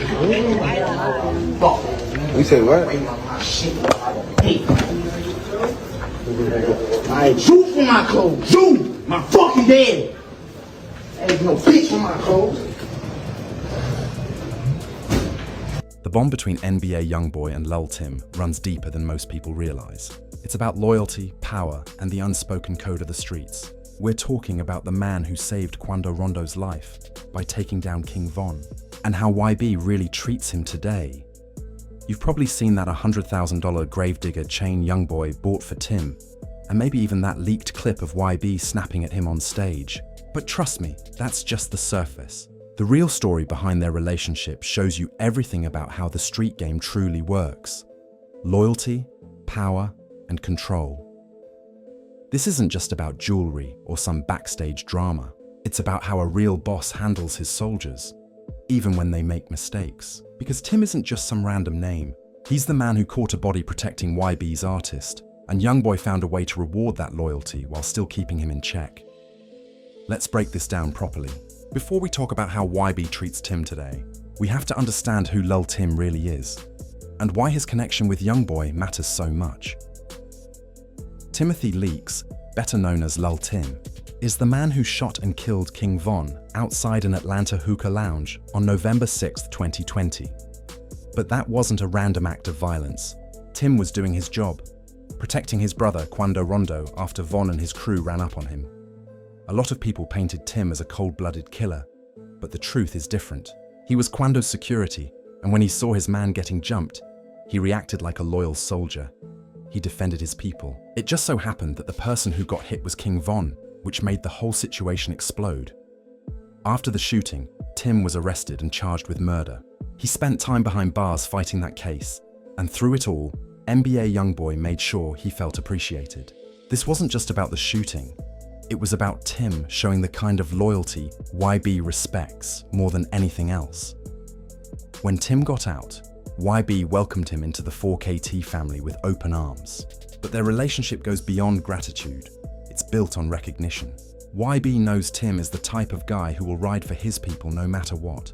You say what? Alright, shoot for my clothes. Shoot! My fucking dad! Ain't no bitch for my clothes. The bond between NBA YoungBoy and Lul Tim runs deeper than most people realize. It's about loyalty, power, and the unspoken code of the streets. We're talking about the man who saved Quando Rondo's life by taking down King Von, and how YB really treats him today. You've probably seen that $100,000 gravedigger chain YoungBoy bought for Tim, and maybe even that leaked clip of YB snapping at him on stage. But trust me, that's just the surface. The real story behind their relationship shows you everything about how the street game truly works. Loyalty, power, and control. This isn't just about jewelry or some backstage drama. It's about how a real boss handles his soldiers, even when they make mistakes. Because Tim isn't just some random name. He's the man who caught a body protecting YB's artist, and YoungBoy found a way to reward that loyalty while still keeping him in check. Let's break this down properly. Before we talk about how YB treats Tim today, we have to understand who Lul Tim really is, and why his connection with YoungBoy matters so much. Timothy Leaks, better known as Lul Tim, is the man who shot and killed King Von outside an Atlanta hookah lounge on November 6, 2020. But that wasn't a random act of violence. Tim was doing his job, protecting his brother Quando Rondo after Von and his crew ran up on him. A lot of people painted Tim as a cold-blooded killer, but the truth is different. He was Quando's security, and when he saw his man getting jumped, he reacted like a loyal soldier. He defended his people. It just so happened that the person who got hit was King Von, which made the whole situation explode. After the shooting, Tim was arrested and charged with murder. He spent time behind bars fighting that case, and through it all, NBA YoungBoy made sure he felt appreciated. This wasn't just about the shooting. It was about Tim showing the kind of loyalty YB respects more than anything else. When Tim got out, YB welcomed him into the 4KT family with open arms. But their relationship goes beyond gratitude. It's built on recognition. YB knows Tim is the type of guy who will ride for his people no matter what.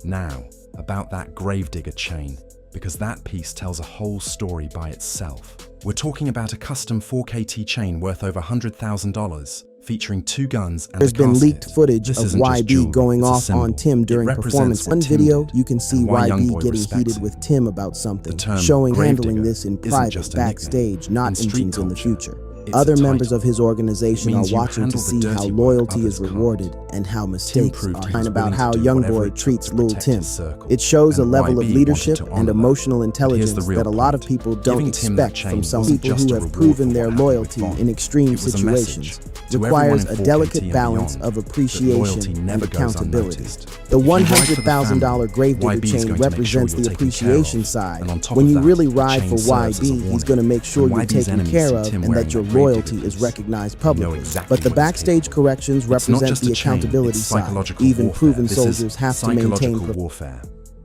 Now, about that gravedigger chain, because that piece tells a whole story by itself. We're talking about a custom 4KT chain worth over $100,000, featuring 2 guns and There's a been casket. leaked footage of This isn't just YB jewelry, going it's a off symbol. on Tim during It represents performance. what One Tim video, did you can see and why YB YoungBoy getting respects heated him. with Tim about something, The term showing handling gravedigger this in isn't private, just a nickname. backstage, not In street mentions in the culture, future. it's Other a members title. of his organization It are means you watching to handle the see dirty how work loyalty others is can't. rewarded and how mistakes proved are. he was And about willing how to do whatever YoungBoy it took treats to Lul protect Tim. his circle, It shows a and level of YB leadership wanted to honor and that. emotional But here's intelligence the real that a lot of point. people don't Giving Tim that expect chain from some wasn't people just who a have reward proven for their what happened with loyalty Von. in extreme It was a situations. message to Requires everyone a in delicate 4KT and balance beyond of that appreciation loyalty and never goes accountability. unnoticed. The If you ride for the $100,000 family, gravedigger YB is chain going to make sure represents you're the taken care appreciation of. side. And on top When of you that, really the ride chain for serves as a YB, he's warning. going to make sure When you're YB's taken enemies care see of Tim and wearing that your that gravedigger loyalty is piece, recognized they know publicly. exactly But the what he's backstage capable of. corrections It's not represent just the a chain, accountability it's side. psychological Even warfare. proven This is soldiers have to maintain psychological warfare.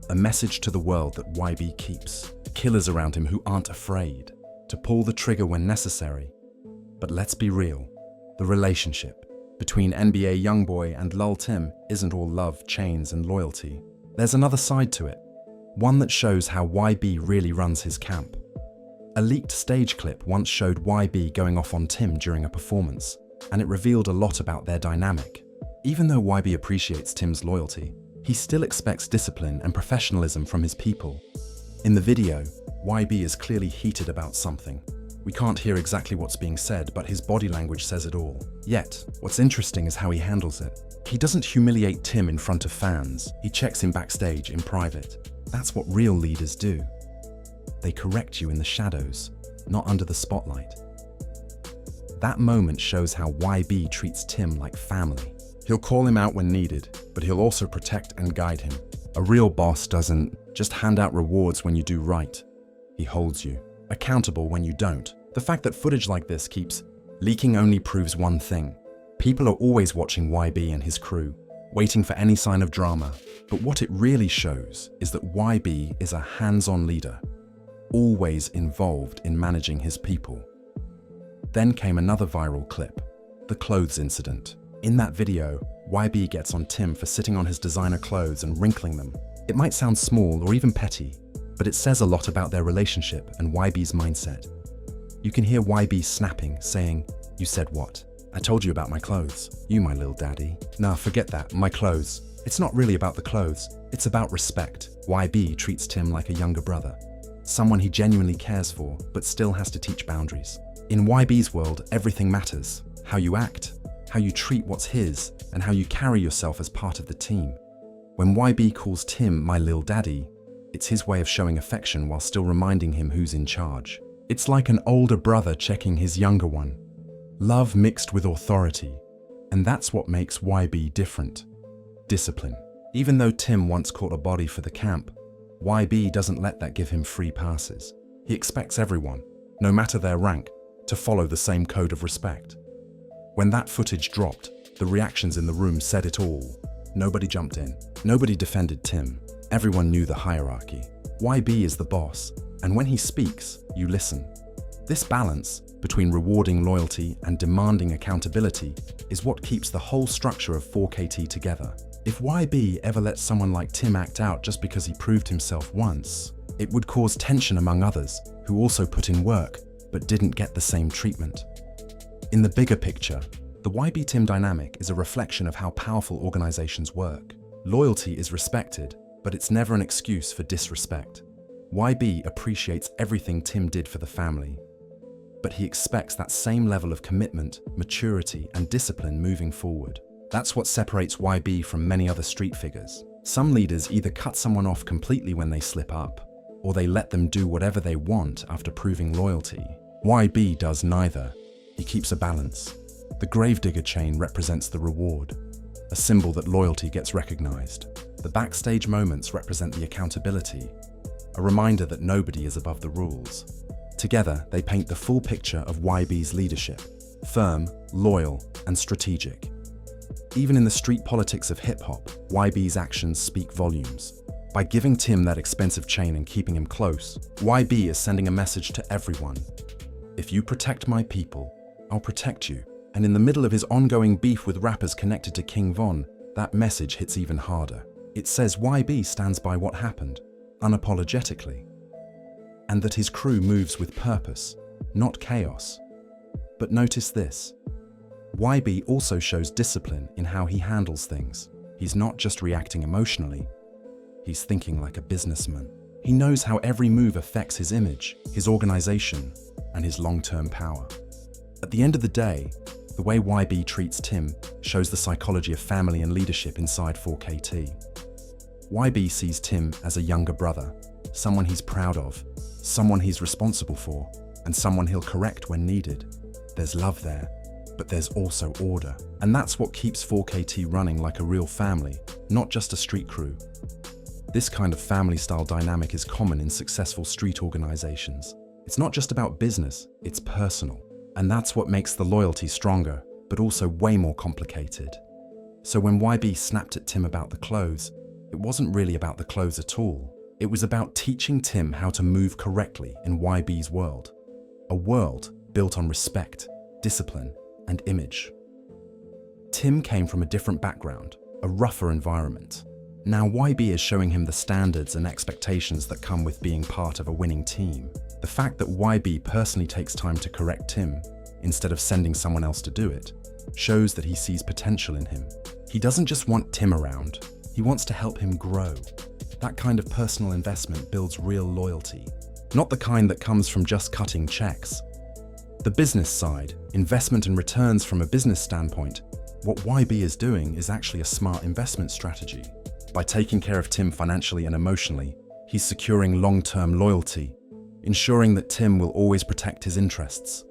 A message to the world that YB keeps killers around him who aren't afraid to pull the trigger when necessary. But let's be real, the relationship between NBA YoungBoy and Lul Tim isn't all love, chains, and loyalty. There's another side to it, one that shows how YB really runs his camp. A leaked stage clip once showed YB going off on Tim during a performance, and it revealed a lot about their dynamic. Even though YB appreciates Tim's loyalty, he still expects discipline and professionalism from his people. In the video, YB is clearly heated about something. We can't hear exactly what's being said, but his body language says it all. Yet, what's interesting is how he handles it. He doesn't humiliate Tim in front of fans. He checks him backstage in private. That's what real leaders do. They correct you in the shadows, not under the spotlight. That moment shows how YB treats Tim like family. He'll call him out when needed, but he'll also protect and guide him. A real boss doesn't just hand out rewards when you do right. He holds you accountable when you don't. The fact that footage like this keeps leaking only proves one thing. People are always watching YB and his crew, waiting for any sign of drama. But what it really shows is that YB is a hands-on leader, always involved in managing his people. Then came another viral clip, the clothes incident. In that video, YB gets on Tim for sitting on his designer clothes and wrinkling them. It might sound small or even petty, but it says a lot about their relationship and YB's mindset. You can hear YB snapping, saying, "You said what? I told you about my clothes. You my little daddy." Nah, forget that, my clothes. It's not really about the clothes, it's about respect. YB treats Tim like a younger brother, someone he genuinely cares for, but still has to teach boundaries. In YB's world, everything matters. How you act, how you treat what's his, and how you carry yourself as part of the team. When YB calls Tim my lil daddy, it's his way of showing affection while still reminding him who's in charge. It's like an older brother checking his younger one. Love mixed with authority. And that's what makes YB different. Discipline. Even though Tim once caught a body for the camp, YB doesn't let that give him free passes. He expects everyone, no matter their rank, to follow the same code of respect. When that footage dropped, the reactions in the room said it all. Nobody jumped in. Nobody defended Tim. Everyone knew the hierarchy. YB is the boss, and when he speaks, you listen. This balance between rewarding loyalty and demanding accountability is what keeps the whole structure of 4KT together. If YB ever let someone like Tim act out just because he proved himself once, it would cause tension among others who also put in work but didn't get the same treatment. In the bigger picture, the YB-Tim dynamic is a reflection of how powerful organizations work. Loyalty is respected, but it's never an excuse for disrespect. YB appreciates everything Tim did for the family, but he expects that same level of commitment, maturity, and discipline moving forward. That's what separates YB from many other street figures. Some leaders either cut someone off completely when they slip up, or they let them do whatever they want after proving loyalty. YB does neither. He keeps a balance. The gravedigger chain represents the reward, a symbol that loyalty gets recognized. The backstage moments represent the accountability, a reminder that nobody is above the rules. Together, they paint the full picture of YB's leadership: firm, loyal, and strategic. Even in the street politics of hip-hop, YB's actions speak volumes. By giving Tim that expensive chain and keeping him close, YB is sending a message to everyone. If you protect my people, I'll protect you. And in the middle of his ongoing beef with rappers connected to King Von, that message hits even harder. It says YB stands by what happened, unapologetically, and that his crew moves with purpose, not chaos. But notice this. YB also shows discipline in how he handles things. He's not just reacting emotionally, he's thinking like a businessman. He knows how every move affects his image, his organization, and his long-term power. At the end of the day, the way YB treats Tim shows the psychology of family and leadership inside 4KT. YB sees Tim as a younger brother, someone he's proud of, someone he's responsible for, and someone he'll correct when needed. There's love there, but there's also order. And that's what keeps 4KT running like a real family, not just a street crew. This kind of family-style dynamic is common in successful street organizations. It's not just about business, it's personal. And that's what makes the loyalty stronger, but also way more complicated. So when YB snapped at Tim about the clothes, it wasn't really about the clothes at all. It was about teaching Tim how to move correctly in YB's world. A world built on respect, discipline, and image. Tim came from a different background, a rougher environment. Now YB is showing him the standards and expectations that come with being part of a winning team. The fact that YB personally takes time to correct Tim, instead of sending someone else to do it, shows that he sees potential in him. He doesn't just want Tim around, he wants to help him grow. That kind of personal investment builds real loyalty, not the kind that comes from just cutting checks. The business side, investment and returns from a business standpoint, what YB is doing is actually a smart investment strategy. By taking care of Tim financially and emotionally, he's securing long-term loyalty, ensuring that Tim will always protect his interests.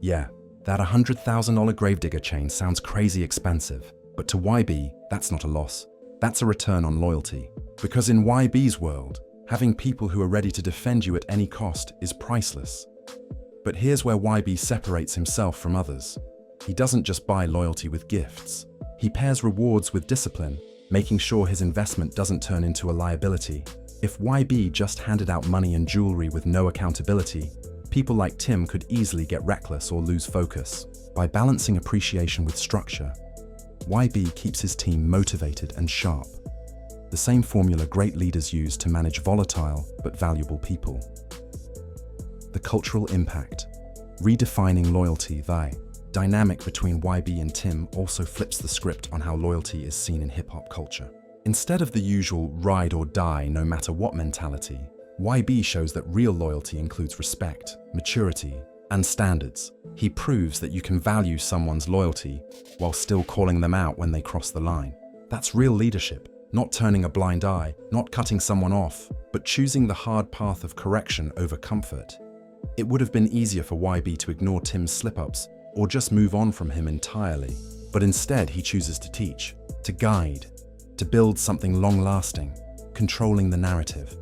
Yeah, that $100,000 gravedigger chain sounds crazy expensive, but to YB, that's not a loss. That's a return on loyalty. Because in YB's world, having people who are ready to defend you at any cost is priceless. But here's where YB separates himself from others. He doesn't just buy loyalty with gifts. He pairs rewards with discipline, making sure his investment doesn't turn into a liability. If YB just handed out money and jewelry with no accountability, people like Tim could easily get reckless or lose focus. By balancing appreciation with structure, YB keeps his team motivated and sharp. the same formula great leaders use to manage volatile but valuable people. The cultural impact. Redefining loyalty. The dynamic between YB and Tim also flips the script on how loyalty is seen in hip-hop culture. Instead of the usual ride or die no matter what mentality, YB shows that real loyalty includes respect, maturity, and standards. He proves that you can value someone's loyalty while still calling them out when they cross the line. That's real leadership, not turning a blind eye, not cutting someone off, but choosing the hard path of correction over comfort. It would have been easier for YB to ignore Tim's slip-ups or just move on from him entirely. But instead, he chooses to teach, to guide, to build something long-lasting, controlling the narrative.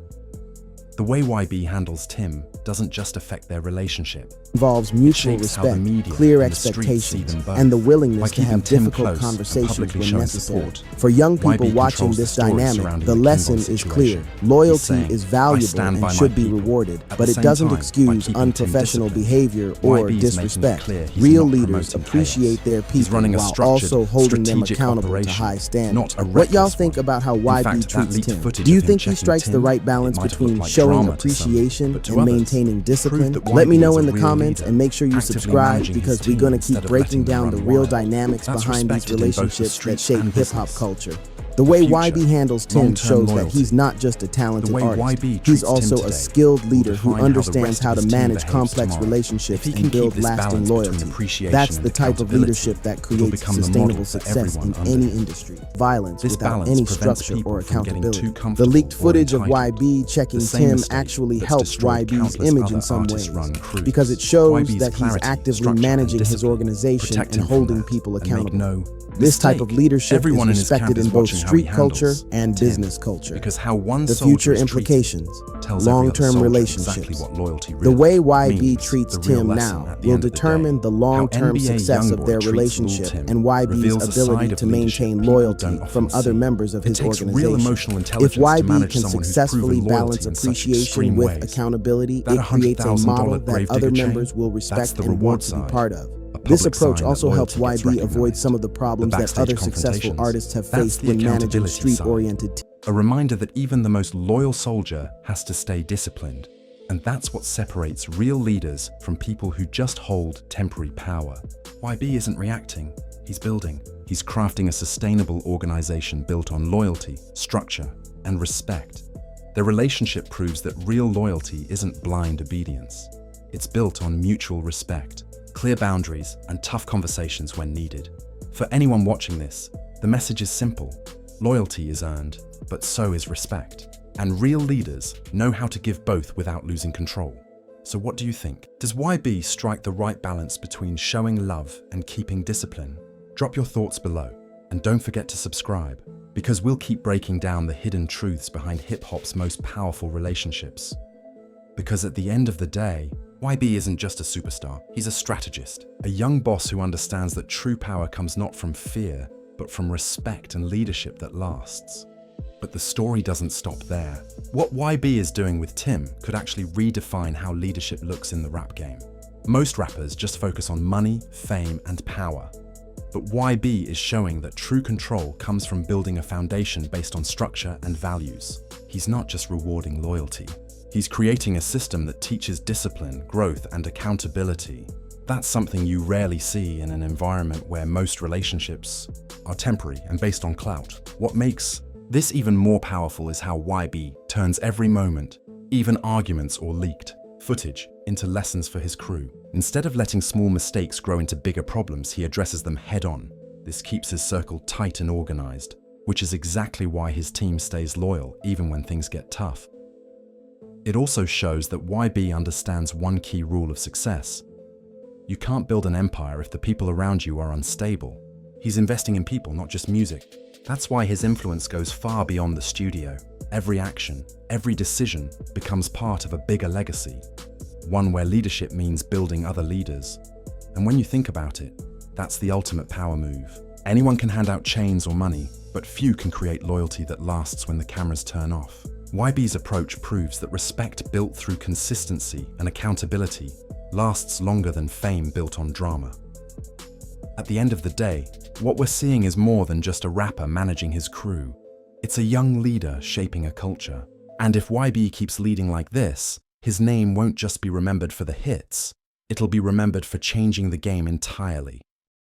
The way YB handles Tim doesn't just affect their relationship. Involves mutual Shapes how the respect, media clear and the streets see expectations, them both. and the By willingness to keeping have Tim difficult close and conversations publicly when showing necessary. support, For young YB people watching controls this the story dynamic, surrounding the the lesson King Von is clear. situation. He's Loyalty saying, is "I valuable stand and by my should be people." rewarded, At but the it same doesn't time, by excuse keeping Tim unprofessional disciplined, behavior or YB is making it disrespect. clear he's Real not leaders promoting appreciate chaos. their He's people running a while structured, also holding them strategic accountable to operation, high standards. not a What y'all reckless think one. about how In YB fact, that treats leaked Tim? footage Do you of him think he checking strikes the Tim, right balance it might have between looked like showing drama to some, appreciation but to and others, maintaining discipline? proved that Let me YB know is in a the real comments leader, and make sure you actively subscribe managing his because we're team going to instead keep of breaking letting them down the run real wild. dynamics That's behind these respected in both the relationships that streets shape and hip-hop business. culture. The way future, YB handles Tim long-term shows that loyalty. he's not just a talented The way artist, YB he's treats Tim also today a skilled will leader who define how the understands rest how of to his team manage behaves complex tomorrow. relationships If he and can keep build this lasting balance between loyalty. appreciation That's and the type of accountability, leadership that it'll creates become the sustainable model for success everyone in under any him. industry. Violence This without balance any prevents structure people or from getting too accountability. The comfortable leaked or footage of entitled. YB checking The same Tim mistake actually that's helps destroyed YB's countless image other in some ways, artist-run crews. because it shows YB's that he's clarity, actively structure, managing and his discipline organization protect and him from holding that people and make accountable. no This type of mistake. leadership Everyone is in his camp respected is in both watching how street he culture handles and Tim, business culture. because how one The soldier future is treated implications, tells every other long-term soldier relationships. exactly what loyalty The really way YB means. treats The real Tim lesson now at the will end of the determine day. the long-term How NBA success of YoungBoy their treats Lul relationship Tim and YB's reveals a ability side of to leadership maintain people loyalty don't from often other see. members of It his takes organization. real emotional If intelligence to YB manage can someone who's successfully proven balance loyalty in such appreciation extreme with ways. accountability, That it creates a $100,000 model that grave other digger members chain, will that's respect the and reward want to be side. part of. A This public approach sign also that helps loyalty gets YB avoid recognized. some of the problems The that backstage other successful confrontations, artists have that's faced the when managing accountability side. street-oriented teams. A reminder that even the most loyal soldier has to stay disciplined. And that's what separates real leaders from people who just hold temporary power. YB isn't reacting, he's building. He's crafting a sustainable organization built on loyalty, structure, and respect. Their relationship proves that real loyalty isn't blind obedience. It's built on mutual respect, clear boundaries, and tough conversations when needed. For anyone watching this, the message is simple. Loyalty is earned, but so is respect. And real leaders know how to give both without losing control. So what do you think? Does YB strike the right balance between showing love and keeping discipline? Drop your thoughts below, and don't forget to subscribe, because we'll keep breaking down the hidden truths behind hip-hop's most powerful relationships. Because at the end of the day, YB isn't just a superstar, he's a strategist, a young boss who understands that true power comes not from fear, but from respect and leadership that lasts. But the story doesn't stop there. What YB is doing with Tim could actually redefine how leadership looks in the rap game. Most rappers just focus on money, fame, and power. But YB is showing that true control comes from building a foundation based on structure and values. He's not just rewarding loyalty. He's creating a system that teaches discipline, growth, and accountability. That's something you rarely see in an environment where most relationships are temporary and based on clout. What makes this even more powerful is how YB turns every moment, even arguments or leaked footage, into lessons for his crew. Instead of letting small mistakes grow into bigger problems, he addresses them head-on. This keeps his circle tight and organized, which is exactly why his team stays loyal even when things get tough. It also shows that YB understands one key rule of success. You can't build an empire if the people around you are unstable. He's investing in people, not just music. That's why his influence goes far beyond the studio. Every action, every decision becomes part of a bigger legacy, one where leadership means building other leaders. And when you think about it, that's the ultimate power move. Anyone can hand out chains or money, but few can create loyalty that lasts when the cameras turn off. YB's approach proves that respect built through consistency and accountability lasts longer than fame built on drama. At the end of the day, what we're seeing is more than just a rapper managing his crew. It's a young leader shaping a culture. And if YB keeps leading like this, his name won't just be remembered for the hits, it'll be remembered for changing the game entirely.